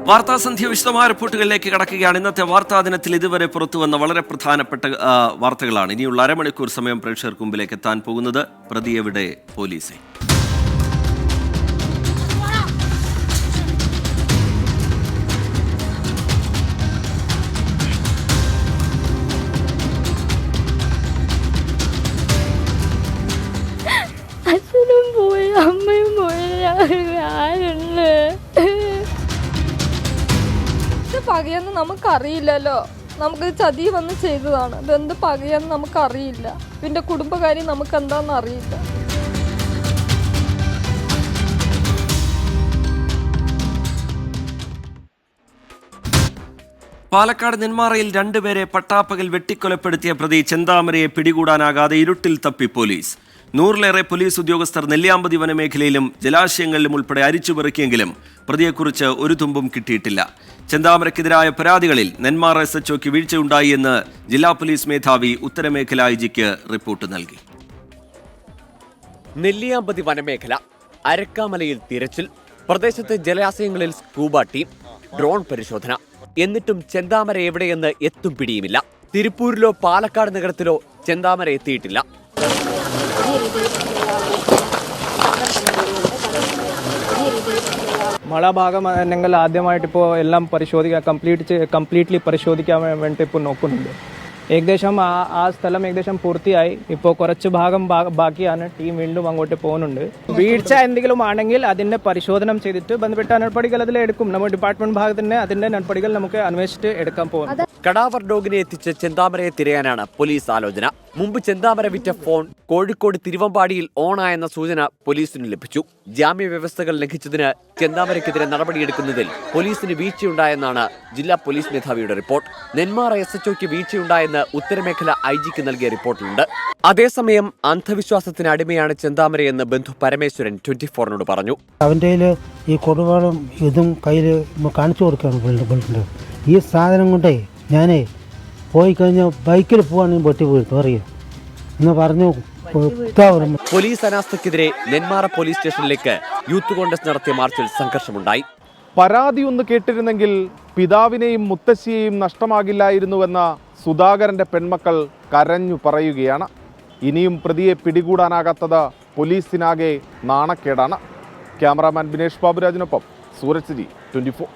വാർത്താസന്ധ്യ വിശദമായ റിപ്പോർട്ടുകളിലേക്ക് കടക്കുകയാണ്. ഇന്നത്തെ വാർത്താ ദിനത്തിൽ ഇതുവരെ പുറത്തുവന്ന വളരെ പ്രധാനപ്പെട്ട വാർത്തകളാണ്. ഇനിയുള്ള അരമണിക്കൂർ സമയം പ്രേക്ഷകർക്ക് മുമ്പിലേക്ക് എത്താൻ പോകുന്നത്. പ്രതിയെവിടെ പോലീസെ. അച്ഛനും പോയി, അമ്മയും പോയി, ആരുണ്ട്? പകയെന്ന് നമുക്കറിയില്ലല്ലോ. നമുക്ക് ചതി വന്ന് ചെയ്തതാണ്. ഇതെന്ത് പകയെന്ന് നമുക്കറിയില്ല. ഇതിന്റെ കുടുംബകാര്യം നമുക്ക് എന്താണെന്ന് അറിയില്ല. പാലക്കാട് നെന്മാറയിൽ രണ്ടുപേരെ പട്ടാപ്പകൽ വെട്ടിക്കൊലപ്പെടുത്തിയ പ്രതി ചെന്താമരയെ പിടികൂടാനാകാതെ ഇരുട്ടിൽ തപ്പി പോലീസ്. 100-ലേറെ പോലീസ് ഉദ്യോഗസ്ഥർ നെല്ലിയാമ്പതി വനമേഖലയിലും ജലാശയങ്ങളിലും ഉൾപ്പെടെ അരിച്ചുപെറുക്കിയെങ്കിലും പ്രതിയെക്കുറിച്ച് ഒരു തുമ്പും കിട്ടിയിട്ടില്ല. ചെന്താമരയ്ക്കെതിരായ പരാതികളിൽ നെന്മാറ SHOയ്ക്ക് വീഴ്ചയുണ്ടായി എന്ന് ജില്ലാ പോലീസ് മേധാവി ഉത്തരമേഖല IG-ക്ക് റിപ്പോർട്ട് നൽകി. നെല്ലിയാമ്പതി വനമേഖല, അരക്കാമലയിൽ തിരച്ചിൽ, പ്രദേശത്തെ ജലാശയങ്ങളിൽ സ്കൂബ ടീം, ഡ്രോൺ പരിശോധന. എന്നിട്ടും ചെന്താമര എവിടെയെന്ന് എത്തും പിടിയുമില്ല. തിരുപ്പൂരിലോ പാലക്കാട് നഗരത്തിലോ ചെന്താമര എത്തിയിട്ടില്ല. മഴ ഭാഗം ഞങ്ങൾ ആദ്യമായിട്ട് ഇപ്പോൾ എല്ലാം കംപ്ലീറ്റ്ലി പരിശോധിക്കാൻ വേണ്ടി ഇപ്പോൾ നോക്കുന്നുണ്ട്. ഏകദേശം ആ സ്ഥലം ഏകദേശം പൂർത്തിയായി. ഇപ്പോൾ കുറച്ച് ഭാഗം ബാക്കിയാണ്. ടീം വീണ്ടും അങ്ങോട്ട് പോകുന്നുണ്ട്. വീഴ്ച എന്തെങ്കിലും ആണെങ്കിൽ അതിന്റെ പരിശോധന ചെയ്തിട്ട് ബന്ധപ്പെട്ട നടപടികൾ അതിലെടുക്കും. നമ്മുടെ ഡിപ്പാർട്ട്മെന്റ് ഭാഗത്തിന്റെ അതിന്റെ നടപടികൾ നമുക്ക് അന്വേഷിച്ച് എടുക്കാൻ പോകും. കടാവർ ഡോഗിനെ എത്തിച്ച് ചെന്താമരയെ തിരയാനാണ് പോലീസ് ആലോചന. മുമ്പ് ചെന്താമര വിറ്റ ഫോൺ കോഴിക്കോട് തിരുവമ്പാടിയിൽ ഓണായെന്ന സൂചന പോലീസിന് ലഭിച്ചു. ജാമ്യ വ്യവസ്ഥകൾ ലംഘിച്ചതിന് ചെന്താമരയ്ക്കെതിരെ നടപടിയെടുക്കുന്നതിൽ പോലീസിന് വീഴ്ചയുണ്ടായെന്നാണ് ജില്ലാ പോലീസ് മേധാവിയുടെ റിപ്പോർട്ട്. നെന്മാറ SHOയ്ക്ക് വീഴ്ചയുണ്ടായെന്ന് ഉത്തരമേഖല IG-ക്ക് നൽകിയ റിപ്പോർട്ടിലുണ്ട്. അതേസമയം അന്ധവിശ്വാസത്തിന് അടിമയാണ് ചെന്താമരയെന്ന് ബന്ധു പരമേശ്വരൻ 24-നോട് പറഞ്ഞു. അവൻ്റെ ഈ കൊടുവാളും ഇതും കയ്യിൽ കാണിച്ചു കൊടുക്കുകയാണ്. ഈ സാധനം കൊണ്ടേ ഞാനേ പോയി കഴിഞ്ഞാൽ ബൈക്കിൽ പോവാണെങ്കിൽ വെട്ടി വീഴ്ത്തു അറിയാം എന്ന് പറഞ്ഞു. പോലീസ് അനാസ്ഥയ്ക്കെതിരെ നെന്മാറ പോലീസ് സ്റ്റേഷനിലേക്ക് യൂത്ത് കോൺഗ്രസ് നടത്തിയ മാർച്ചിൽ സംഘർഷമുണ്ടായി. പരാതിയൊന്ന് കേട്ടിരുന്നെങ്കിൽ പിതാവിനെയും മുത്തശ്ശിയെയും നഷ്ടമാകില്ലായിരുന്നുവെന്ന സുധാകരന്റെ പെൺമക്കൾ കരഞ്ഞു പറയുകയാണ്. ഇനിയും പ്രതിയെ പിടികൂടാനാകാത്തത് പോലീസിനാകെ നാണക്കേടാണ്. ക്യാമറാമാൻ ബിനേഷ് ബാബുരാജിനൊപ്പം സൂരജ് 24.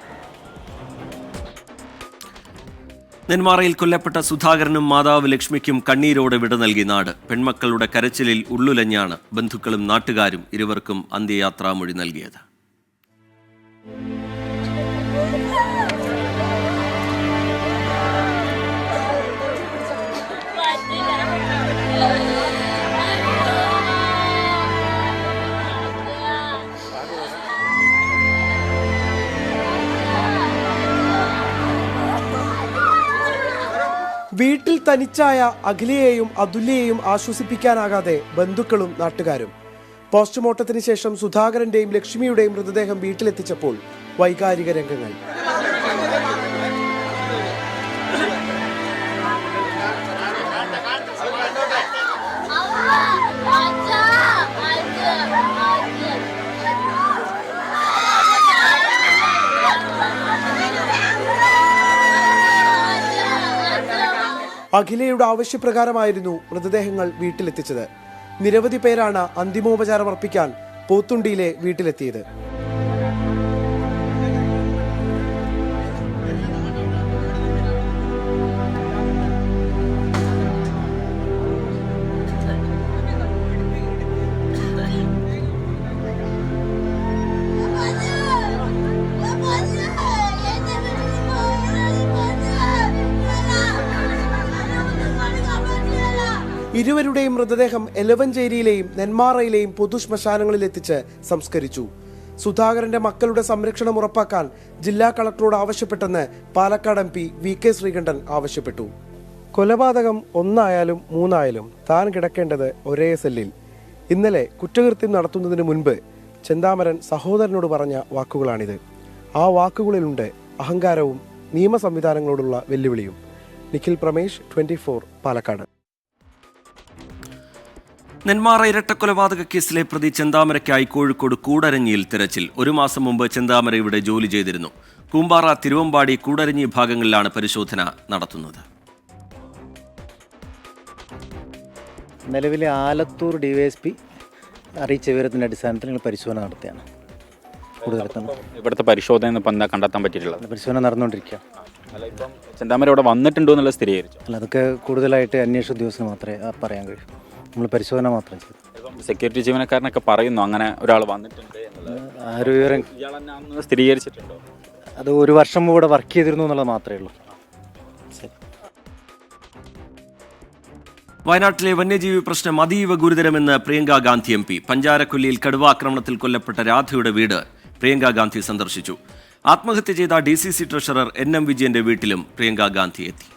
നെന്മാറയിൽ കൊല്ലപ്പെട്ട സുധാകരനും മാതാവ് ലക്ഷ്മിക്കും കണ്ണീരോടെ വിട നൽകി നാട്. പെൺമക്കളുടെ കരച്ചിലിൽ ഉള്ളുലഞ്ഞാണ് ബന്ധുക്കളും നാട്ടുകാരും ഇരുവർക്കും അന്ത്യയാത്രാമൊഴി നൽകിയത്. വീട്ടിൽ തനിച്ചായ അഖിലയെയും അതുല്യയെയും ആശ്വസിപ്പിക്കാനാകാതെ ബന്ധുക്കളും നാട്ടുകാരും. പോസ്റ്റ്മോർട്ടത്തിന് ശേഷം സുധാകരന്റെയും ലക്ഷ്മിയുടെയും മൃതദേഹം വീട്ടിലെത്തിച്ചപ്പോൾ വൈകാരിക രംഗങ്ങൾ. അഖിലയുടെ ആവശ്യപ്രകാരമായിരുന്നു മൃതദേഹങ്ങൾ വീട്ടിലെത്തിച്ചത്. നിരവധി പേരാണ് അന്തിമോപചാരം അർപ്പിക്കാൻ പോത്തുണ്ടിയിലെ വീട്ടിലെത്തിയത്. ഇരുവരുടെയും മൃതദേഹം എലവഞ്ചേരിയിലെയും നെന്മാറയിലെയും പൊതുശ്മശാനങ്ങളിൽ എത്തിച്ച് സംസ്കരിച്ചു. സുധാകരന്റെ മക്കളുടെ സംരക്ഷണം ഉറപ്പാക്കാൻ ജില്ലാ കളക്ടറോട് ആവശ്യപ്പെട്ടെന്ന് പാലക്കാട് MP VK ശ്രീകണ്ഠൻ ആവശ്യപ്പെട്ടു. കൊലപാതകം 1 ആയാലും 3 ആയാലും താൻ കിടക്കേണ്ടത് ഒരേ സെല്ലിൽ. ഇന്നലെ കുറ്റകൃത്യം നടത്തുന്നതിന് മുൻപ് ചെന്താമരൻ സഹോദരനോട് പറഞ്ഞ വാക്കുകളാണിത്. ആ വാക്കുകളിലുണ്ട് അഹങ്കാരവും നിയമ സംവിധാനങ്ങളോടുള്ള വെല്ലുവിളിയും. നിഖിൽ പ്രമേഷ് 24 പാലക്കാട്. നെന്മാറ ഇരട്ടക്കൊലപാതക കേസിലെ പ്രതി ചെന്താമരയ്ക്കായി കോഴിക്കോട് കൂടരഞ്ഞിയിൽ തിരച്ചിൽ. 1 മാസം മുമ്പ് ചെന്താമര ഇവിടെ ജോലി ചെയ്തിരുന്നു. കൂമ്പാറ, തിരുവമ്പാടി, കൂടരഞ്ഞി ഭാഗങ്ങളിലാണ് പരിശോധന നടത്തുന്നത്. നിലവിലെ ആലത്തൂർ ഡിവൈഎസ്പി അറിയിച്ച വിവരത്തിൻ്റെ അടിസ്ഥാനത്തിൽ ഞങ്ങൾ പരിശോധന നടത്തുകയാണ്. ഇവിടുത്തെ പരിശോധന ഇപ്പം എന്താ കണ്ടെത്താൻ പറ്റിയിട്ടുള്ളത്? പരിശോധന നടന്നുകൊണ്ടിരിക്കുക. അല്ല, ഇപ്പം ചെന്താമര ഇവിടെ വന്നിട്ടുണ്ടോ എന്നുള്ളത് സ്ഥിരീകരിച്ചു? അല്ല, അതൊക്കെ കൂടുതലായിട്ട് അന്വേഷണ ഉദ്യോഗസ്ഥന് മാത്രമേ പറയാൻ കഴിയൂ. നമ്മൾ പരിശോധന മാത്രം ചെയ്തു. സെക്യൂരിറ്റി ജീവനക്കാരനൊക്കെ പറയുന്നു അങ്ങനെ ഒരാൾ വന്നിട്ടുണ്ട് എന്നുള്ളത്. ആ ഒരു വിവരം ഇയാളെന്നെ സ്ഥിരീകരിച്ചിട്ടുണ്ടോ? അത് ഒരു വർഷം ഇവിടെ വർക്ക് ചെയ്തിരുന്നു എന്നുള്ളത് മാത്രമേ ഉള്ളൂ. ശരി. വയനാട്ടിലെ വന്യജീവി പ്രശ്നം അതീവ ഗുരുതരമെന്ന് പ്രിയങ്ക ഗാന്ധി MP. പഞ്ചാരക്കൊല്ലിയിൽ കടുവാക്രമണത്തിൽ കൊല്ലപ്പെട്ട രാധയുടെ വീട് പ്രിയങ്ക ഗാന്ധി സന്ദർശിച്ചു. ആത്മഹത്യ ചെയ്ത DCC ട്രഷറർ NM വിജയന്റെ വീട്ടിലും പ്രിയങ്ക ഗാന്ധി എത്തി.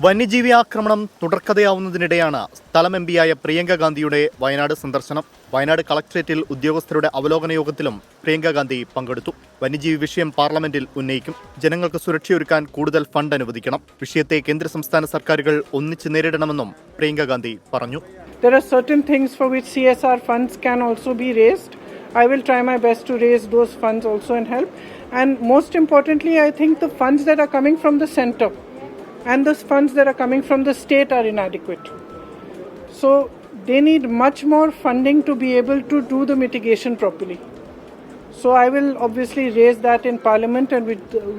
വന്യജീവി ആക്രമണം തുടർക്കഥയാവുന്നതിനിടെയാണ് സ്ഥലം MPയായ പ്രിയങ്ക ഗാന്ധിയുടെ വയനാട് സന്ദർശനം. വയനാട് കളക്ടറേറ്റിൽ ഉദ്യോഗസ്ഥരുടെ അവലോകന യോഗത്തിലും പ്രിയങ്ക ഗാന്ധി പങ്കെടുത്തു. വന്യജീവി വിഷയം പാർലമെന്റിൽ ഉന്നയിക്കും. ജനങ്ങൾക്ക് സുരക്ഷയൊരുക്കാൻ കൂടുതൽ ഫണ്ട് അനുവദിക്കണം. വിഷയത്തെ കേന്ദ്ര സംസ്ഥാന സർക്കാരുകൾ ഒന്നിച്ച് നേരിടണമെന്നും പ്രിയങ്ക ഗാന്ധി പറഞ്ഞു. There are certain things for which CSR funds can also be raised. I will try my best to raise those funds also and help. And most importantly, I think the funds that are coming from the center and the funds that are coming from the state are inadequate. So they need much more funding to be able to do the mitigation properly. So I will obviously raise that in Parliament and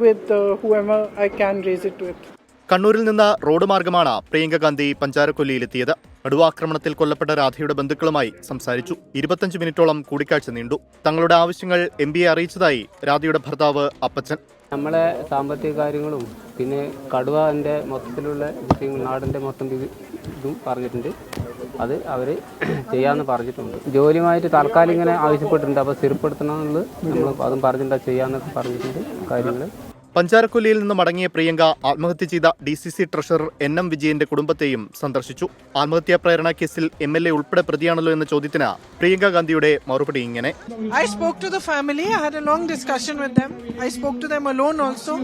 with whoever I can raise it with. കണ്ണൂരിൽ നിന്ന് road മാർഗമാണ് പ്രിയങ്ക ഗാന്ധി പഞ്ചാരക്കൊല്ലിയിലെത്തിയത്. കടുവാക്രമണത്തിൽ കൊല്ലപ്പെട്ട രാധയുടെ ബന്ധുക്കളുമായി സംസാരിച്ചു. 25 മിനിറ്റോളം കൂടിക്കാഴ്ച നീണ്ടു. തങ്ങളുടെ ആവശ്യങ്ങൾ MPയെ അറിയിച്ചതായി രാധയുടെ ഭർത്താവ് അപ്പച്ചൻ. നമ്മളെ സാമ്പത്തിക കാര്യങ്ങളും പിന്നെ കടുവൻ്റെ മൊത്തത്തിലുള്ള വിഷയങ്ങൾ നാടിൻ്റെ മൊത്തം ഇതും പറഞ്ഞിട്ടുണ്ട്. അത് അവർ ചെയ്യാമെന്ന് പറഞ്ഞിട്ടുണ്ട്. ജോലിയുമായിട്ട് താൽക്കാലം ഇങ്ങനെ ആവശ്യപ്പെട്ടിട്ടുണ്ട്. അപ്പോൾ സ്ഥിരപ്പെടുത്തണമെന്നുള്ളത് നമ്മൾ അതും പറഞ്ഞിട്ടുണ്ട്, ചെയ്യാമെന്നൊക്കെ പറഞ്ഞിട്ടുണ്ട് കാര്യങ്ങൾ. പഞ്ചാരക്കൊല്ലിയിൽ നിന്ന് മടങ്ങിയ പ്രിയങ്ക ആത്മഹത്യ ചെയ്ത DCC ട്രഷറർ NM വിജയന്റെ കുടുംബത്തെയും സന്ദർശിച്ചു. ആത്മഹത്യാ പ്രേരണ കേസിൽ MLA ഉൾപ്പെടെ പ്രതിയാണല്ലോ എന്ന ചോദ്യത്തിന് പ്രിയങ്ക ഗാന്ധിയുടെ മറുപടി ഇങ്ങനെ. I spoke to the family. I had a long discussion with them. I spoke to them alone also.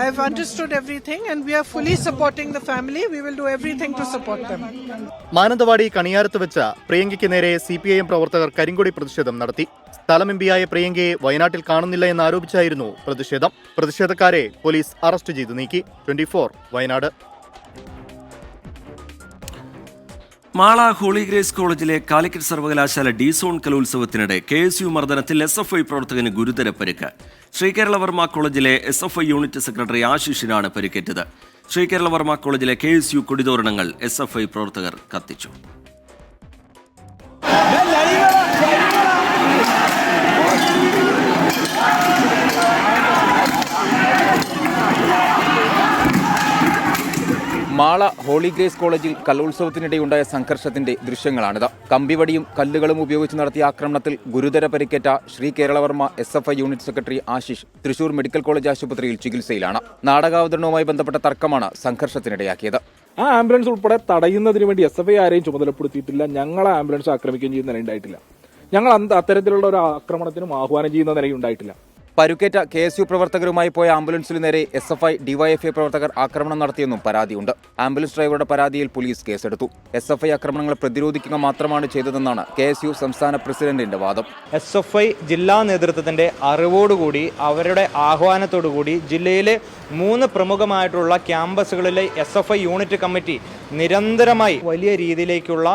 I have understood everything and we are fully supporting the family. We will do everything to support them. Mananthavady കണിയാരത്ത് വെച്ച് പ്രിയങ്കയ്ക്ക് നേരെ CPIM പ്രവർത്തകർ കരിങ്കൊടി പ്രതിഷേധം നടത്തി. സ്ഥലം MPയായ പ്രിയങ്കയെ വയനാട്ടിൽ കാണുന്നില്ല എന്നാരോപിച്ചായിരുന്നു പ്രതിഷേധം. പ്രതിഷേധക്കാരെ പോലീസ് അറസ്റ്റ് ചെയ്തു നീക്കി. 24 വയനാട്. മാള ഹോളി ഗ്രേസ് കോളേജിലെ കാലിക്കറ്റ് സർവകലാശാല D-സോൺ കലോത്സവത്തിനിടെ KSU മർദ്ദനത്തിൽ SFI പ്രവർത്തകന് ഗുരുതര പരിക്ക്. ശ്രീകേരളവർമ്മ കോളേജിലെ SFI യൂണിറ്റ് സെക്രട്ടറി ആശിഷിനാണ് പരിക്കേറ്റത്. ശ്രീകേരളവർമ്മ കോളേജിലെ KSU കൊടിതോരണങ്ങൾ SFI പ്രവർത്തകർ കത്തിച്ചു. മാള ഹോളി ഗ്രേസ് കോളേജിൽ കലോത്സവത്തിനിടെയുണ്ടായ സംഘർഷത്തിന്റെ ദൃശ്യങ്ങളാണിത്. കമ്പിവടിയും കല്ലുകളും ഉപയോഗിച്ച് നടത്തിയ ആക്രമണത്തിൽ ഗുരുതര പരിക്കേറ്റ ശ്രീകേരളവർമ്മ SFI unit secretary Ashish Thrissur medical college ആശുപത്രിയിൽ ചികിത്സയിലാണ്. നാടകാവതരണവുമായി ബന്ധപ്പെട്ട തർക്കമാണ് സംഘർഷത്തിനിടയാക്കിയത്. ആ ആംബുലൻസ് ഉൾപ്പെടെ തടയുന്നതിന് വേണ്ടി SFI ആരെയും ചുമതലപ്പെടുത്തിയിട്ടില്ല. ഞങ്ങളെ ആംബുലൻസ് ആക്രമിക്കുകയും ചെയ്യുന്ന നിലയുണ്ടായിട്ടില്ല. ഞങ്ങൾ അത്തരത്തിലുള്ള ഒരു ആക്രമണത്തിനും ആഹ്വാനം ചെയ്യുന്ന നിലയുണ്ടായിട്ടില്ല. പരുക്കേറ്റ KSU പ്രവർത്തകരുമായി പോയ ആംബുലൻസിന് നേരെ SFI DYFI പ്രവർത്തകർ ആക്രമണം നടത്തിയെന്നും പരാതിയുണ്ട്. ആംബുലൻസ് ഡ്രൈവറുടെ പരാതിയിൽ പോലീസ് കേസെടുത്തു. SFI ആക്രമണങ്ങൾ പ്രതിരോധിക്കുക മാത്രമാണ് ചെയ്തതെന്നാണ് KSU സംസ്ഥാന പ്രസിഡന്റിന്റെ വാദം. SFI ജില്ലാ നേതൃത്വത്തിന്റെ അറിവോടുകൂടി അവരുടെ ആഹ്വാനത്തോടുകൂടി ജില്ലയിലെ 3 പ്രമുഖമായിട്ടുള്ള ക്യാമ്പസുകളിലെ SFI യൂണിറ്റ് കമ്മിറ്റി നിരന്തരമായി വലിയ രീതിയിലേക്കുള്ള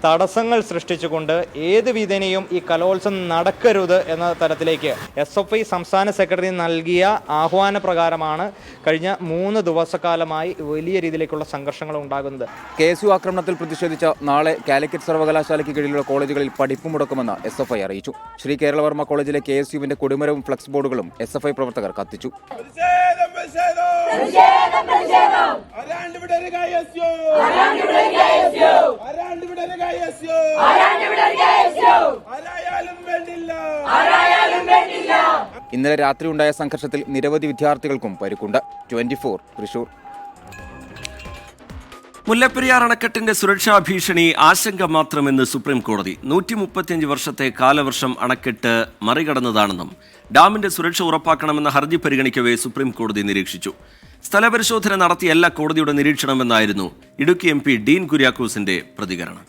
തടസ്സങ്ങൾ സൃഷ്ടിച്ചുകൊണ്ട് ഏത് വിധേനയും ഈ കലോത്സവം നടക്കരുത് എന്ന തരത്തിലേക്ക് SFI സംസ്ഥാന സെക്രട്ടറി നൽകിയ ആഹ്വാന പ്രകാരമാണ് കഴിഞ്ഞ 3 ദിവസക്കാലമായി വലിയ രീതിയിലേക്കുള്ള സംഘർഷങ്ങൾ ഉണ്ടാകുന്നത്. KSU ആക്രമണത്തിൽ പ്രതിഷേധിച്ച നാളെ കാലിക്കറ്റ് സർവകലാശാലയ്ക്ക് കീഴിലുള്ള കോളേജുകളിൽ പഠിപ്പ് മുടക്കുമെന്ന് SFI അറിയിച്ചു. ശ്രീ കേരളവർമ്മ കോളേജിലെ KSUവിന്റെ കൊടിമരവും ഫ്ലക്സ് ബോർഡുകളും SFI പ്രവർത്തകർ കത്തിച്ചു. ഇന്നലെ രാത്രി ഉണ്ടായ സംഘർഷത്തിൽ നിരവധി വിദ്യാർത്ഥികൾക്കും പരിക്കുണ്ട്. 24 തൃശൂർ. മുല്ലപ്പെരിയാർ അണക്കെട്ടിന്റെ സുരക്ഷാ ഭീഷണി ആശങ്ക മാത്രമെന്ന് സുപ്രീം കോടതി. 135 വർഷത്തെ കാലവർഷം അണക്കെട്ട് മറികടന്നതാണെന്നും ഡാമിന്റെ സുരക്ഷ ഉറപ്പാക്കണമെന്ന ഹർജി പരിഗണിക്കവേ സുപ്രീം കോടതി നിരീക്ഷിച്ചു. സ്ഥലപരിശോധന നടത്തിയല്ല കോടതിയുടെ നിരീക്ഷണമെന്നായിരുന്നു ഇടുക്കി MP ഡീൻ കുര്യാക്കോസിന്റെ പ്രതികരണം.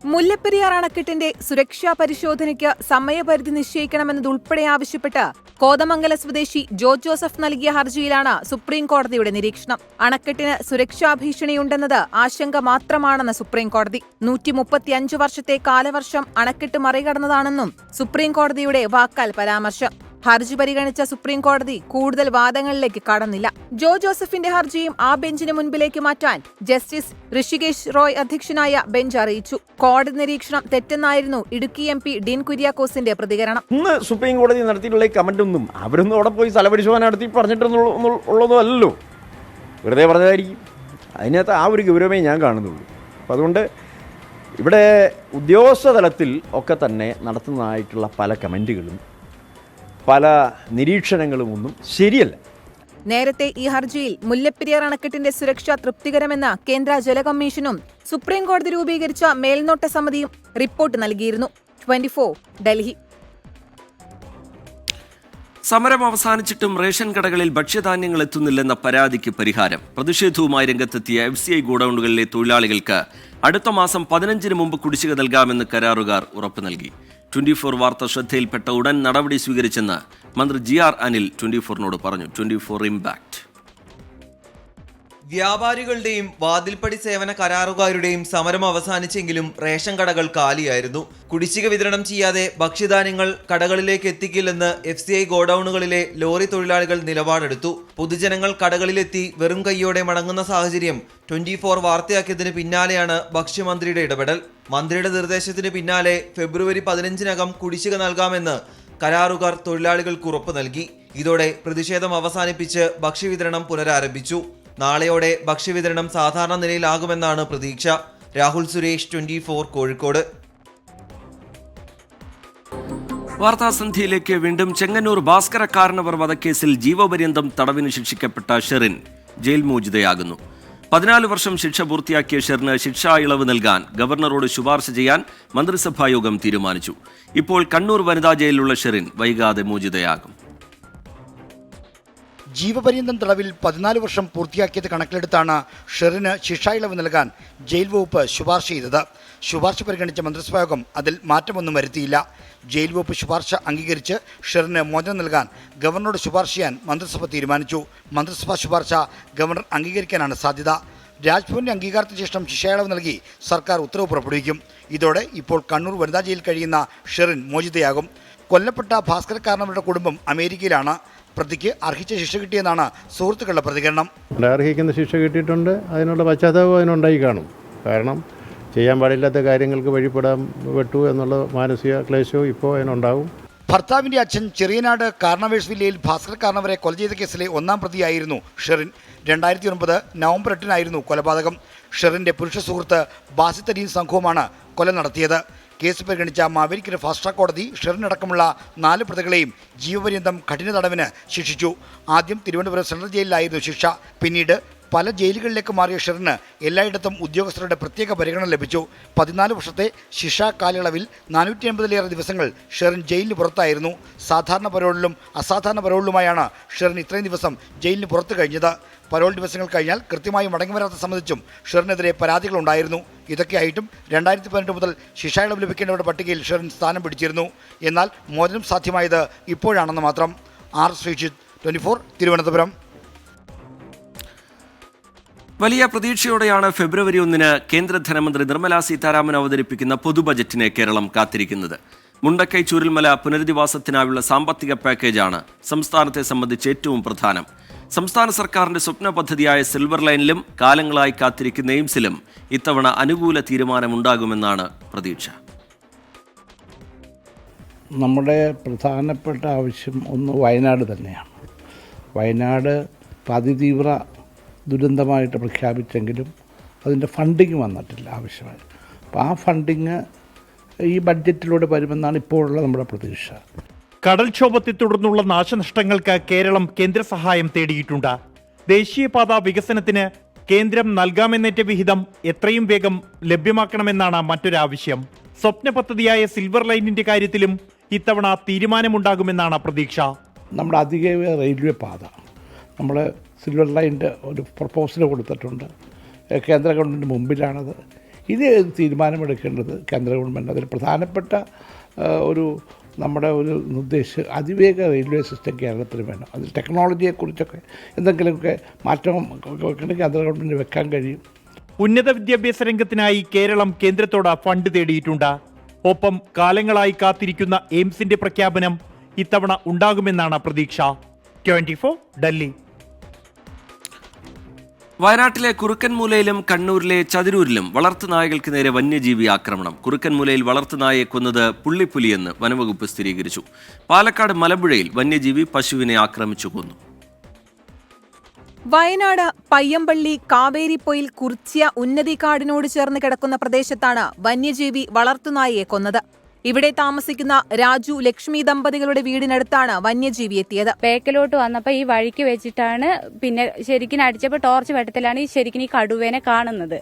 മുല്ലപ്പെരിയാർ അണക്കെട്ടിന്റെ സുരക്ഷാ പരിശോധനയ്ക്ക് സമയപരിധി നിശ്ചയിക്കണമെന്നതുൾപ്പെടെ ആവശ്യപ്പെട്ട് കോതമംഗല സ്വദേശി ജോർജ് ജോസഫ് നൽകിയ ഹർജിയിലാണ് സുപ്രീം കോടതിയുടെ നിരീക്ഷണം. അണക്കെട്ടിന് സുരക്ഷാ ഭീഷണിയുണ്ടെന്നത് ആശങ്ക മാത്രമാണെന്ന് സുപ്രീം കോടതി. 135 വർഷത്തെ കാലവർഷം അണക്കെട്ട് മറികടന്നതാണെന്നും സുപ്രീം കോടതിയുടെ വാക്കാൽ പരാമർശം. ഹർജി പരിഗണിച്ച സുപ്രീം കോടതി കൂടുതൽ വാദങ്ങളിലേക്ക് കടന്നില്ല. ജോ ജോസഫിന്റെ ഹർജിയും ആ ബെഞ്ചിന് മുൻപിലേക്ക് മാറ്റാൻ ജസ്റ്റിസ് ഋഷികേശ് റോയ് അധ്യക്ഷനായ ബെഞ്ച് അറിയിച്ചു. കോടതി നിരീക്ഷണം തെറ്റെന്നായിരുന്നു ഇടുക്കി MP ഡീൻ കുര്യാക്കോസിന്റെ പ്രതികരണം. ഇന്ന് സുപ്രീം കോടതി നടത്തിയിട്ടുള്ള ഈ കമന്റ് ഒന്നും അവരൊന്നും അവിടെ പോയി സ്ഥലപരിശോധന നടത്തി പറഞ്ഞിട്ടുള്ളതും അല്ലല്ലോ, വെറുതെ പറഞ്ഞതായിരിക്കും. അതിനകത്ത് ആ ഒരു ഗൗരവമേ ഞാൻ കാണുന്നുള്ളൂ. അപ്പം അതുകൊണ്ട് ഇവിടെ ഉദ്യോഗസ്ഥ തലത്തിൽ ഒക്കെ തന്നെ നടത്തുന്നതായിട്ടുള്ള പല കമന്റുകളും പല നിരീക്ഷണങ്ങളും ഒന്നും ശരിയല്ല. നേരത്തെ ഈ ഹർജിയിൽ മുല്ലപ്പെരിയാർ അണക്കെട്ടിന്റെ സുരക്ഷ തൃപ്തികരമെന്ന കേന്ദ്ര ജല കമ്മീഷനും സുപ്രീം കോടതി രൂപീകരിച്ച മേൽനോട്ട സമിതിയും റിപ്പോർട്ട് നൽകിയിരുന്നു. 24 ഡൽഹി. സമരം അവസാനിച്ചിട്ടും റേഷൻ കടകളിൽ ഭക്ഷ്യധാന്യങ്ങൾ എത്തുന്നില്ലെന്ന പരാതിക്ക് പരിഹാരം. പ്രതിഷേധവുമായി രംഗത്തെത്തിയ FCI ഗോഡൌണുകളിലെ തൊഴിലാളികൾക്ക് അടുത്ത മാസം 15-ന് മുമ്പ് കുടിശ്ശിക നൽകാമെന്ന് കരാറുകാർ ഉറപ്പു നൽകി. 24 വാർത്ത ശ്രദ്ധയിൽപ്പെട്ട ഉടൻ നടപടി സ്വീകരിച്ചെന്ന് മന്ത്രി GR അനിൽ 24-നോട് പറഞ്ഞു. 24 ഇംപാക്ട്. വ്യാപാരികളുടെയും വാതിൽപ്പടി സേവന കരാറുകാരുടെയും സമരം അവസാനിച്ചെങ്കിലും റേഷൻ കടകൾ കാലിയായിരുന്നു. കുടിശ്ശിക വിതരണം ചെയ്യാതെ ഭക്ഷ്യധാന്യങ്ങൾ കടകളിലേക്ക് എത്തിക്കില്ലെന്ന് FCI ഗോഡൌണുകളിലെ ലോറി തൊഴിലാളികൾ നിലപാടെടുത്തു. പൊതുജനങ്ങൾ കടകളിലെത്തി വെറും കൈയോടെ മടങ്ങുന്ന സാഹചര്യം 24 വാർത്തയാക്കിയതിന് പിന്നാലെയാണ് ഭക്ഷ്യമന്ത്രിയുടെ ഇടപെടൽ. മന്ത്രിയുടെ നിർദ്ദേശത്തിന് പിന്നാലെ ഫെബ്രുവരി 15-നകം കുടിശ്ശിക നൽകാമെന്ന് കരാറുകാർ തൊഴിലാളികൾക്ക് ഉറപ്പ് നൽകി. ഇതോടെ പ്രതിഷേധം അവസാനിപ്പിച്ച് ഭക്ഷ്യവിതരണം പുനരാരംഭിച്ചു. നാളെയോടെ ഭക്ഷ്യവിതരണം സാധാരണ നിലയിലാകുമെന്നാണ് പ്രതീക്ഷ. രാഹുൽ സുരേഷ്, 24 കോഴിക്കോട്. വാർത്താസന്ധ്യയിലേക്ക് വീണ്ടും. ചെങ്ങന്നൂർ ഭാസ്കര കാരണവർ വധക്കേസിൽ ജീവപര്യന്തം തടവിന് ശിക്ഷിക്കപ്പെട്ട ഷെറിൻ ജയിൽ മോചിതയാകുന്നു. 14 വർഷം ശിക്ഷ പൂർത്തിയാക്കിയ ഷെറിന് ശിക്ഷാ ഇളവ് നൽകാൻ ഗവർണറോട് ശുപാർശ ചെയ്യാൻ മന്ത്രിസഭായോഗം തീരുമാനിച്ചു. ഇപ്പോൾ കണ്ണൂർ വനിതാ ജയിലിലുള്ള ഷെറിൻ വൈകാതെ മോചിതയാകും. ജീവപര്യന്തം തടവിൽ 14 വർഷം പൂർത്തിയാക്കിയത് കണക്കിലെടുത്താണ് ഷെറിന് ശിക്ഷാ ഇളവ് നൽകാൻ ജയിൽ വകുപ്പ് ശുപാർശ ചെയ്തത്. ശുപാർശ പരിഗണിച്ച മന്ത്രിസഭായോഗം അതിൽ മാറ്റമൊന്നും വരുത്തിയില്ല. ജയിൽ വകുപ്പ് ശുപാർശ അംഗീകരിച്ച് ഷെറിന് മോചനം നൽകാൻ ഗവർണറോട് ശുപാർശ ചെയ്യാൻ മന്ത്രിസഭ തീരുമാനിച്ചു. മന്ത്രിസഭാ ശുപാർശ ഗവർണർ അംഗീകരിക്കാനാണ് സാധ്യത. രാജ്ഭവന്റെ അംഗീകാരത്തിന് ശേഷം ശിക്ഷാ ഇളവ് നൽകി സർക്കാർ ഉത്തരവ് പുറപ്പെടുവിക്കും. ഇതോടെ ഇപ്പോൾ കണ്ണൂർ വനിതാ ജയിലിൽ കഴിയുന്ന ഷെറിൻ മോചിതയാകും. കൊല്ലപ്പെട്ട ഭാസ്കര കാരണവരുടെ കുടുംബം അമേരിക്കയിലാണ്. പ്രതിക്ക് അർഹിച്ച ശിക്ഷ കിട്ടിയെന്നാണ് സുഹൃത്തുക്കളുടെ പ്രതികരണം. അർഹിക്കുന്ന ശിക്ഷ കിട്ടിയിട്ടുണ്ട്. അതിനുള്ള പശ്ചാത്താപം അതിനുണ്ടായി കാണും. കാരണം ചെയ്യാൻ പാടില്ലാത്ത കാര്യങ്ങൾക്ക് വഴിപ്പെടാൻ പെട്ടു എന്നുള്ള മാനസിക ക്ലേശവും ഇപ്പോൾ അതിനുണ്ടാവും. ഭർത്താവിന്റെ അച്ഛൻ ചെറിയനാട് കാർണവേഴ്സ് വില്ലയിൽ ഭാസ്കര കാർണവരെ കൊല ചെയ്ത കേസിലെ 1-ാം പ്രതിയായിരുന്നു ഷെറിൻ. 2009 നവംബർ 8-നായിരുന്നു കൊലപാതകം. ഷെറിന്റെ പുരുഷ സുഹൃത്ത് ബാസിത്തരീൻ സംഘവുമാണ് കൊല നടത്തിയത്. കേസ് പരിഗണിച്ച മാവേലിക്കര ഫാസ്റ്റ് ട്രാക്ക് കോടതി ഷെറിനടക്കമുള്ള 4 പ്രതികളെയും ജീവപര്യന്തം കഠിന തടവിന് ശിക്ഷിച്ചു. ആദ്യം തിരുവനന്തപുരം സെൻട്രൽ ജയിലിലായിരുന്നു ശിക്ഷ. പിന്നീട് പല ജയിലുകളിലേക്ക് മാറിയ ഷെറിന് എല്ലായിടത്തും ഉദ്യോഗസ്ഥരുടെ പ്രത്യേക പരിഗണന ലഭിച്ചു. 14 വർഷത്തെ ശിക്ഷാ കാലയളവിൽ 480-ലേറെ ദിവസങ്ങൾ ഷെറിൻ ജയിലിന് പുറത്തായിരുന്നു. സാധാരണ പരോളിലും അസാധാരണ പരോളിലുമായാണ് ഷെറിൻ ഇത്രയും ദിവസം ജയിലിന് പുറത്തു കഴിഞ്ഞത്. പരോൾ ദിവസങ്ങൾ കഴിഞ്ഞാൽ കൃത്യമായി മടങ്ങിവരാത്ത സംബന്ധിച്ചും ഷെറിനെതിരെ പരാതികളുണ്ടായിരുന്നു. ഇതൊക്കെയായിട്ടും 2018 മുതൽ ശിക്ഷാ ഇളവ് ലഭിക്കേണ്ടവരുടെ പട്ടികയിൽ ഷെറിൻ സ്ഥാനം പിടിച്ചിരുന്നു. എന്നാൽ മോചനം സാധ്യമായത് ഇപ്പോഴാണെന്ന് മാത്രം. R. ശ്രീജിത്ത്, 24 തിരുവനന്തപുരം. വലിയ പ്രതീക്ഷയോടെയാണ് ഫെബ്രുവരി 1-ന് കേന്ദ്ര ധനമന്ത്രി നിർമ്മല സീതാരാമൻ അവതരിപ്പിക്കുന്ന പൊതുബജറ്റിനെ കേരളം കാത്തിരിക്കുന്നത്. മുണ്ടക്കൈ ചൂരൽമല പുനരധിവാസത്തിനായുള്ള സാമ്പത്തിക പാക്കേജാണ് സംസ്ഥാനത്തെ സംബന്ധിച്ച് ഏറ്റവും പ്രധാനം. സംസ്ഥാന സർക്കാരിന്റെ സ്വപ്ന പദ്ധതിയായ സിൽവർ ലൈനിലും കാലങ്ങളായി കാത്തിരിക്കുന്ന എയിംസിലും ഇത്തവണ അനുകൂല തീരുമാനമുണ്ടാകുമെന്നാണ് പ്രതീക്ഷ. നമ്മുടെ പ്രധാനപ്പെട്ട ആവശ്യം ഒന്ന് വയനാട് തന്നെയാണ്. വയനാട് അതിതീവ്ര ദുരന്തമായിട്ട് പ്രഖ്യാപിച്ചെങ്കിലും അതിൻ്റെ ഫണ്ടിങ് വന്നിട്ടില്ല ആവശ്യമായി. അപ്പോൾ ആ ഫണ്ടിങ് ഈ ബഡ്ജറ്റിലൂടെ വരുമെന്നാണ് ഇപ്പോഴുള്ള നമ്മുടെ പ്രതീക്ഷ. കടൽക്ഷോഭത്തെ തുടർന്നുള്ള നാശനഷ്ടങ്ങൾക്ക് കേരളം കേന്ദ്ര സഹായം തേടിയിട്ടുണ്ട്. ദേശീയപാത വികസനത്തിന് കേന്ദ്രം നൽകാമെന്നേറ്റ വിഹിതം എത്രയും വേഗം ലഭ്യമാക്കണമെന്നാണ് മറ്റൊരാവശ്യം. സ്വപ്ന പദ്ധതിയായ സിൽവർ ലൈനിന്റെ കാര്യത്തിലും ഇത്തവണ തീരുമാനമുണ്ടാകുമെന്നാണ് പ്രതീക്ഷ. നമ്മുടെ അധിക റെയിൽവേ പാത നമ്മൾ സിൽവർ ലൈനിൻ്റെ ഒരു പ്രപ്പോസൽ കൊടുത്തിട്ടുണ്ട്. കേന്ദ്ര ഗവൺമെൻറ് മുമ്പിലാണത്. ഇത് തീരുമാനമെടുക്കേണ്ടത് കേന്ദ്ര ഗവൺമെൻറ്. അതിൽ പ്രധാനപ്പെട്ട ഒരു നമ്മുടെ ഒരു നിർദ്ദേശം അതിവേഗ റെയിൽവേ സിസ്റ്റം കേരളത്തിൽ വേണം. അതിൽ ടെക്നോളജിയെക്കുറിച്ചൊക്കെ എന്തെങ്കിലുമൊക്കെ മാറ്റം കേന്ദ്ര ഗവൺമെൻറ് വെക്കാൻ കഴിയും. ഉന്നത വിദ്യാഭ്യാസ രംഗത്തിനായി കേരളം കേന്ദ്രത്തോട് ഫണ്ട് തേടിയിട്ടുണ്ട്. ഒപ്പം കാലങ്ങളായി കാത്തിരിക്കുന്ന എയിംസിന്റെ പ്രഖ്യാപനം ഇത്തവണ ഉണ്ടാകുമെന്നാണ് പ്രതീക്ഷ. 24 ഡൽഹി. വയനാട്ടിലെ കുറുക്കൻമൂലയിലും കണ്ണൂരിലെ ചതിരൂരിലും വളർത്തുനായകൾക്ക് നേരെ വന്യജീവി ആക്രമണം. കുറുക്കൻമൂലയിൽ വളർത്തുനായയെ കൊന്നത് പുള്ളിപ്പുലിയെന്ന് വനംവകുപ്പ് സ്ഥിരീകരിച്ചു. പാലക്കാട് മലമ്പുഴയിൽ വന്യജീവി പശുവിനെ ആക്രമിച്ചു കൊന്നു. വയനാട് പയ്യമ്പള്ളി കാവേരിപ്പൊയിൽ കുർച്ചിയ ഉന്നതിക്കാടിനോട് ചേർന്ന് കിടക്കുന്ന പ്രദേശത്താണ് വന്യജീവി വളർത്തുനായയെ കൊന്നത്. ഇവിടെ താമസിക്കുന്ന രാജു ലക്ഷ്മി ദമ്പതികളുടെ വീടിനടുത്താണ് വന്യജീവി എത്തിയത്. ബേക്കിലോട്ട് വന്നപ്പോൾ ഈ വഴിക്ക് വെച്ചിട്ടാണ് പിന്നെ ശരിക്കും അടിച്ചപ്പോൾ ടോർച്ച് വെട്ടത്തിലാണ് ശരിക്കും ഈ കടുവേനെ കാണുന്നത്.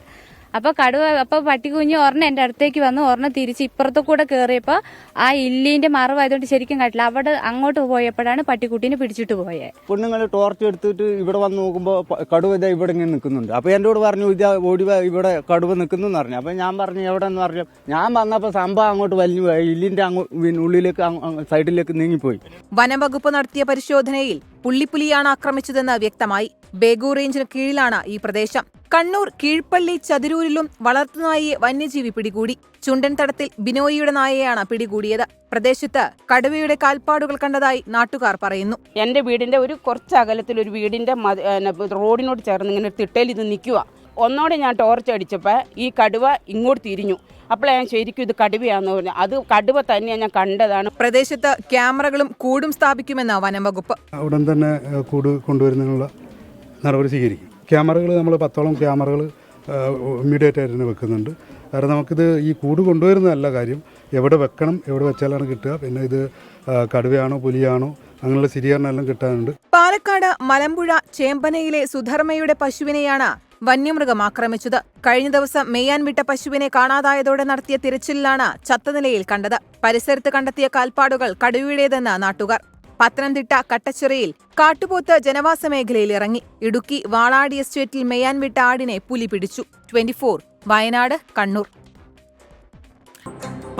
അപ്പോൾ പട്ടിക്കുഞ്ഞ് ഒരെണ്ണം എൻ്റെ അടുത്തേക്ക് വന്നു, ഒരെണ്ണം തിരിച്ച് ഇപ്പുറത്തു കൂടെ കയറിയപ്പോൾ ആ ഇല്ലിന്റെ മറവായതുകൊണ്ട് ശരിക്കും കണ്ടില്ല. അവിടെ അങ്ങോട്ട് പോയപ്പോഴാണ് പട്ടിക്കുട്ടീനെ പിടിച്ചിട്ട് പോയത്. പെണ്ണുങ്ങൾ ടോർച്ച് എടുത്തിട്ട് ഇവിടെ വന്ന് നോക്കുമ്പോൾ കടുവ ഇതാ ഇവിടെ ഇങ്ങനെ നിൽക്കുന്നുണ്ട്. അപ്പോൾ എന്നോട് പറഞ്ഞു ഇതാ ഓടി ഇവിടെ കടുവ നിൽക്കുന്നു എന്ന് പറഞ്ഞു. അപ്പോൾ ഞാൻ പറഞ്ഞു എവിടെ എന്ന് പറഞ്ഞു. ഞാൻ വന്നപ്പോൾ സംഭവം അങ്ങോട്ട് വലിഞ്ഞു ഇല്ലിന്റെ ഉള്ളിലേക്ക് സൈഡിലേക്ക് നീങ്ങിപ്പോയി. വനംവകുപ്പ് നടത്തിയ പരിശോധനയിൽ പുള്ളിപ്പുലിയാണ് ആക്രമിച്ചതെന്ന് വ്യക്തമായി. ബേഗൂർ റേഞ്ചിന് കീഴിലാണ് ഈ പ്രദേശം. കണ്ണൂർ കീഴ്പള്ളി ചതിരൂരിലും വളർത്തുനായയെ വന്യജീവി പിടികൂടി. ചുണ്ടൻ തടത്തിൽ ബിനോയിയുടെ നായയെയാണ് പിടികൂടിയത്. പ്രദേശത്ത് കടുവയുടെ കാൽപ്പാടുകൾ കണ്ടതായി നാട്ടുകാർ പറയുന്നു. എന്റെ വീടിന്റെ ഒരു കുറച്ച് അകലത്തിൽ ഒരു വീടിന്റെ റോഡിനോട് ചേർന്ന് ഇങ്ങനെ തിട്ടയിൽ ഇത് നിൽക്കുക. ഒന്നോടെ ഞാൻ ടോർച്ച് അടിച്ചപ്പോൾ ഈ കടുവ ഇങ്ങോട്ട് തിരിഞ്ഞു. അപ്പോൾ ഞാൻ ശരിക്കും ഇത് കടുവയാണെന്ന് പറഞ്ഞു. അത് കടുവ തന്നെയാണ്, ഞാൻ കണ്ടതാണ്. പ്രദേശത്ത് ക്യാമറകളും കൂടും സ്ഥാപിക്കുമെന്ന് വനംവകുപ്പ്. ഉടൻ തന്നെ കൂട് കൊണ്ടുവരുന്നതിനുള്ള നടപടി സ്വീകരിക്കും. ക്യാമറകൾ നമ്മൾ 10ഓളം ക്യാമറകൾ ഇമ്മീഡിയറ്റ് ആയിട്ട് തന്നെ വെക്കുന്നുണ്ട്. കാരണം നമുക്കിത് ഈ കൂട് കൊണ്ടുവരുന്നതല്ല കാര്യം, എവിടെ വെക്കണം, എവിടെ വെച്ചാലാണ് കിട്ടുക, പിന്നെ ഇത് കടുവയാണോ പുലിയാണോ അങ്ങനെയുള്ള സ്ഥിരീകരണം എല്ലാം കിട്ടാനുണ്ട്. പാലക്കാട് മലമ്പുഴ ചേമ്പനയിലെ സുധർമ്മയുടെ പശുവിനെയാണ് വന്യമൃഗം ആക്രമിച്ചത്. കഴിഞ്ഞ ദിവസം മേയാൻ വിട്ട പശുവിനെ കാണാതായതോടെ നടത്തിയ തിരച്ചിലിലാണ് ചത്ത നിലയിൽ കണ്ടത്. പരിസരത്ത് കണ്ടെത്തിയ കാൽപ്പാടുകൾ കടുവയുടേതെന്ന് നാട്ടുകാർ. പത്തനംതിട്ട കട്ടച്ചിറയിൽ കാട്ടുപോത്ത് ജനവാസ മേഖലയിൽ ഇറങ്ങി. ഇടുക്കി വാളാടി എസ്റ്റേറ്റിൽ മേയാൻ വിട്ട ആടിനെ പുലി പിടിച്ചു. 24 വയനാട് കണ്ണൂർ.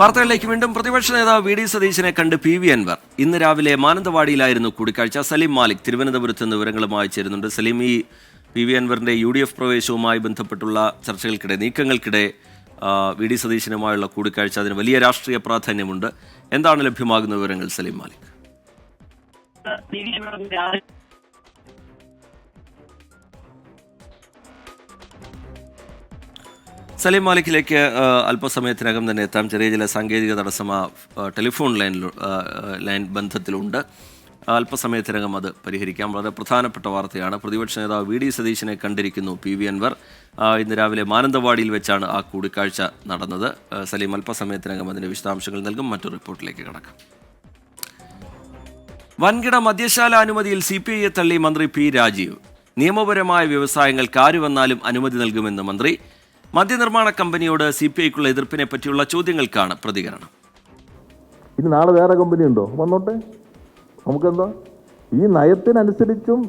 വാർത്തകളിലേക്ക് വീണ്ടും. പ്രതിപക്ഷ നേതാവ് വി ഡി സതീശനെ കണ്ട് പി വി അൻവർ. ഇന്ന് രാവിലെ മാനന്തവാടിയിലായിരുന്നു കൂടിക്കാഴ്ച. സലീം മാലിക് തിരുവനന്തപുരത്ത് നിന്ന് വിവരങ്ങളുമായി ചേരുന്നുണ്ട്. സലീം, ഈ പി വി അൻവറിന്റെ UDF പ്രവേശവുമായി ബന്ധപ്പെട്ടുള്ള ചർച്ചകൾക്കിടെ, നീക്കങ്ങൾക്കിടെ വി ഡി സതീശനുമായുള്ള കൂടിക്കാഴ്ച, അതിന് വലിയ രാഷ്ട്രീയ പ്രാധാന്യമുണ്ട്. എന്താണ് ലഭ്യമാകുന്ന വിവരങ്ങൾ സലീം മാലിക്? സലീം മാലിക്കിലേക്ക് അല്പസമയത്തിനകം തന്നെ എത്താം. ചെറിയ ചില സാങ്കേതിക തടസ്സം ടെലിഫോൺ ലൈൻ ബന്ധത്തിലുണ്ട്. അല്പസമയത്തിനകം അത് പരിഹരിക്കാം. വളരെ പ്രധാനപ്പെട്ട വാർത്തയാണ്. പ്രതിപക്ഷ നേതാവ് വി ഡി സതീശനെ കണ്ടിരിക്കുന്നു പി വി അൻവർ. ഇന്ന് രാവിലെ മാനന്തവാടിയിൽ വെച്ചാണ് ആ കൂടിക്കാഴ്ച നടന്നത്. സലീം അല്പസമയത്തിനകം അതിൻ്റെ വിശദാംശങ്ങൾ നൽകും. മറ്റൊരു റിപ്പോർട്ടിലേക്ക് കടക്കാം. വൻകിട മദ്യശാല അനുമതിയിൽ CPIയെ തള്ളി മന്ത്രി P രാജീവ്. നിയമപരമായ വ്യവസായങ്ങൾക്ക് ആര് വന്നാലും അനുമതി നൽകുമെന്ന് മന്ത്രി. മദ്യനിർമ്മാണ കമ്പനിയോട് CPIക്കുള്ള എതിർപ്പിനെ പറ്റിയുള്ള ചോദ്യങ്ങൾക്കാണ് പ്രതികരണം. ഇനി നാളെ വേറെ കമ്പനി ഉണ്ടോ, വന്നോട്ടെ, നമുക്കെന്താ. ഈ നയത്തിനനുസരിച്ചും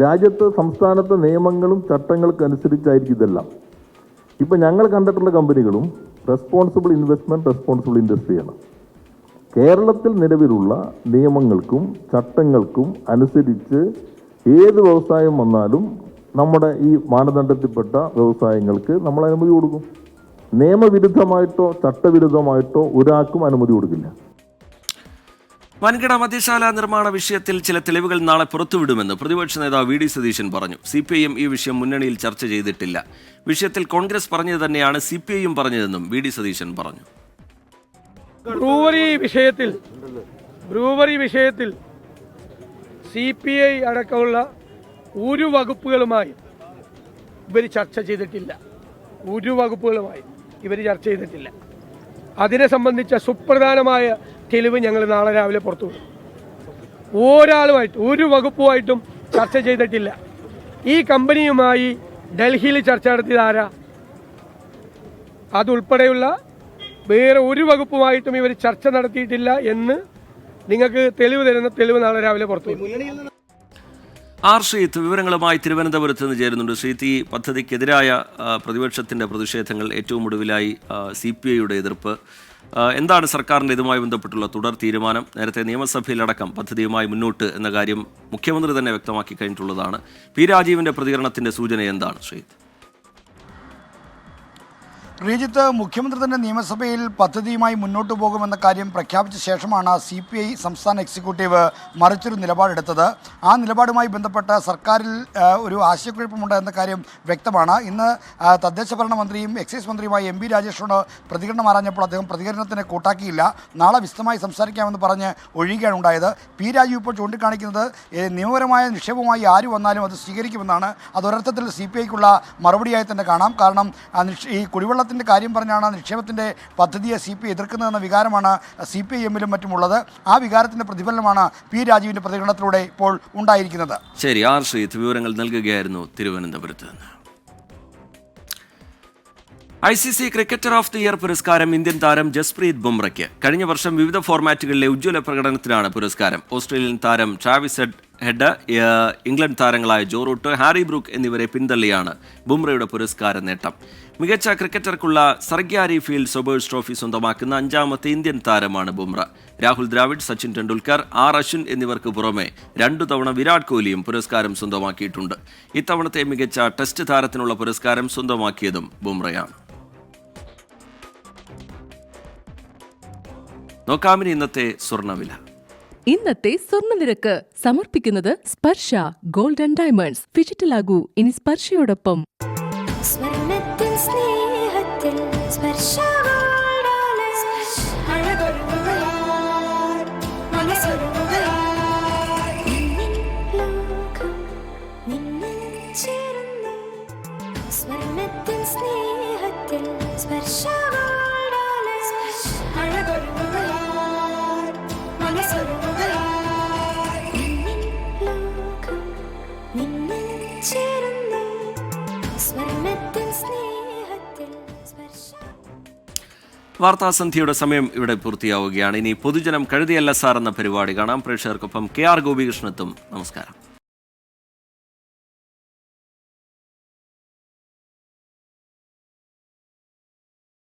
രാജ്യത്ത് സംസ്ഥാനത്തെ നിയമങ്ങളും ചട്ടങ്ങൾക്കനുസരിച്ചായിരിക്കും ഇതെല്ലാം. ഇപ്പം ഞങ്ങൾ കണ്ടിട്ടുള്ള കമ്പനികളും റെസ്പോൺസിബിൾ ഇൻവെസ്റ്റ്മെൻറ്റ്, റെസ്പോൺസിബിൾ ഇൻഡസ്ട്രിയാണ്. കേരളത്തിൽ നിലവിലുള്ള നിയമങ്ങൾക്കും ചട്ടങ്ങൾക്കും അനുസരിച്ച് ഏത് വ്യവസായം വന്നാലും നമ്മുടെ ഈ മാനദണ്ഡത്തിൽപ്പെട്ട വ്യവസായങ്ങൾക്ക് നമ്മൾ അനുമതി കൊടുക്കും. നിയമവിരുദ്ധമായിട്ടോ ചട്ടവിരുദ്ധമായിട്ടോ ഒരാൾക്കും അനുമതി കൊടുക്കില്ല. വൻകിട മദ്യശാല നിർമ്മാണ വിഷയത്തിൽ ചില തെളിവുകൾ നാളെ പുറത്തുവിടുമെന്ന് പ്രതിപക്ഷ നേതാവ് വി ഡി സതീശൻ പറഞ്ഞു. CPIM ഈ വിഷയം മുന്നണിയിൽ ചർച്ച ചെയ്തിട്ടില്ല. വിഷയത്തിൽ കോൺഗ്രസ് പറഞ്ഞത് തന്നെയാണ് CPIയും പറഞ്ഞതെന്നും വി ഡി സതീശൻ പറഞ്ഞു. ബ്രൂവറി വിഷയത്തിൽ CPI അടക്കമുള്ള ഒരു വകുപ്പുകളുമായി ഇവർ ചർച്ച ചെയ്തിട്ടില്ല. അതിനെ സംബന്ധിച്ച സുപ്രധാനമായ തെളിവ് ഞങ്ങൾ നാളെ രാവിലെ പുറത്തുവിടും. ഒരാളുമായിട്ട്, ഒരു വകുപ്പുമായിട്ടും ചർച്ച ചെയ്തിട്ടില്ല. ഈ കമ്പനിയുമായി ഡൽഹിയിൽ ചർച്ച നടത്തിയത് ആരാ? അതുൾപ്പെടെയുള്ള വേറെ ഒരു വകുപ്പുമായിട്ടും ഇവർ ചർച്ച നടത്തിയിട്ടില്ല എന്ന് നിങ്ങൾക്ക് തെളിവ് തരുന്ന തെളിവ് നാളെ രാവിലെ പുറത്തുവിടും. ആർ ശ്രീത്ത് വിവരങ്ങളുമായി തിരുവനന്തപുരത്ത് നിന്ന് ചേരുന്നുണ്ട്. ശ്രീത്ത്, ഈ പദ്ധതിക്കെതിരായ പ്രതിപക്ഷത്തിൻ്റെ പ്രതിഷേധങ്ങൾ, ഏറ്റവും ഒടുവിലായി CPIയുടെ എതിർപ്പ്, എന്താണ് സർക്കാരിൻ്റെ ഇതുമായി ബന്ധപ്പെട്ടുള്ള തുടർ തീരുമാനം? നേരത്തെ നിയമസഭയിലടക്കം പദ്ധതിയുമായി മുന്നോട്ട് എന്ന കാര്യം മുഖ്യമന്ത്രി തന്നെ വ്യക്തമാക്കി കഴിഞ്ഞിട്ടുള്ളതാണ്. പി രാജീവിൻ്റെ പ്രതികരണത്തിൻ്റെ സൂചന എന്താണ് ശ്രീത്ത്? ശ്രീജിത്ത്, മുഖ്യമന്ത്രി തന്നെ നിയമസഭയിൽ പദ്ധതിയുമായി മുന്നോട്ട് പോകുമെന്ന കാര്യം പ്രഖ്യാപിച്ച ശേഷമാണ് CPI സംസ്ഥാന എക്സിക്യൂട്ടീവ് മറിച്ചൊരു നിലപാടെടുത്തത്. ആ നിലപാടുമായി ബന്ധപ്പെട്ട് സർക്കാരിൽ ഒരു ആശയക്കുഴപ്പമുണ്ട് എന്ന കാര്യം വ്യക്തമാണ്. ഇന്ന് തദ്ദേശ ഭരണ മന്ത്രിയും എക്സൈസ് മന്ത്രിയുമായി MP രാജേഷിനോട് പ്രതികരണം ആരാഞ്ഞപ്പോൾ അദ്ദേഹം പ്രതികരണത്തിന് കൂട്ടാക്കിയില്ല. നാളെ വിശദമായി സംസാരിക്കാമെന്ന് പറഞ്ഞ് ഒഴിയുകയാണ് ഉണ്ടായത്. പി രാജീവ് ഇപ്പോൾ ചൂണ്ടിക്കാണിക്കുന്നത് നിയമപരമായ നിക്ഷേപവുമായി ആര് വന്നാലും അത് സ്വീകരിക്കുമെന്നാണ്. അതൊരർത്ഥത്തിൽ CPIക്കുള്ള മറുപടിയായി തന്നെ കാണാം. കാരണം ഈ കുടിവെള്ളത്തിൻ്റെ കാര്യം പറഞ്ഞാണ് നിക്ഷേപത്തിൻ്റെ പദ്ധതിയെ CPI എതിർക്കുന്നതെന്ന വികാരമാണ് CPIM-ലും മറ്റുമുള്ളത്. ആ വികാരത്തിൻ്റെ പ്രതിഫലനമാണ് പി രാജീവിൻ്റെ പ്രതികരണത്തിലൂടെ ഇപ്പോൾ ഉണ്ടായിരിക്കുന്നത്. ശരി, ആർ ശ്രീത്ത് വിവരങ്ങൾ നൽകുകയായിരുന്നു തിരുവനന്തപുരത്ത് നിന്ന്. ICC cricketer of the year പുരസ്കാരം ഇന്ത്യൻ താരം ജസ്പ്രീത് ബുംറയ്ക്ക്. കഴിഞ്ഞ വർഷം വിവിധ ഫോർമാറ്റുകളിലെ ഉജ്ജ്വല പ്രകടനത്തിനാണ് പുരസ്കാരം. ഓസ്ട്രേലിയൻ താരം ട്രാവിസ് ഹെഡ്, ഇംഗ്ലണ്ട് താരങ്ങളായ ജോ റൂട്ട്, ഹാരി ബ്രൂക്ക് എന്നിവരെ പിന്തള്ളിയാണ് ബുംറയുടെ പുരസ്കാര നേട്ടം. മികച്ച ക്രിക്കറ്റർക്കുള്ള സർഗ്യാരി ഫീൽഡ് സൊബേഴ്സ് ട്രോഫി സ്വന്തമാക്കുന്ന 5ാമത്തെ ഇന്ത്യൻ താരമാണ് ബുംറ. രാഹുൽ ദ്രാവിഡ്, സച്ചിൻ ടെണ്ടുൽക്കർ, ആർ അശ്വിൻ എന്നിവർക്ക് പുറമെ 2 തവണ വിരാട് കോഹ്ലിയും പുരസ്കാരം സ്വന്തമാക്കിയിട്ടുണ്ട്. ഇത്തവണത്തെ മികച്ച ടെസ്റ്റ് താരത്തിനുള്ള പുരസ്കാരം സ്വന്തമാക്കിയതും ബുംറയാണ്. നോക്കാമിനി ഇന്നത്തെ സ്വർണ്ണവില. ഇന്നത്തെ സ്വർണ്ണനിരക്ക് സമർപ്പിക്കുന്നത് സ്പർശ ഗോൾഡ് ആൻഡ് ഡയമണ്ട്സ്. ഡിജിറ്റലാകൂ ഇനി സ്പർശയോടൊപ്പം. വാർത്താസന്ധ്യയുടെ സമയം ഇവിടെ പൂർത്തിയാവുകയാണ്. ഇനി പൊതുജനം കഴുതിയല്ല സാർ എന്ന പരിപാടി കാണാം. പ്രേക്ഷകർക്കൊപ്പം KR ഗോപികൃഷ്ണത്തും നമസ്കാരം.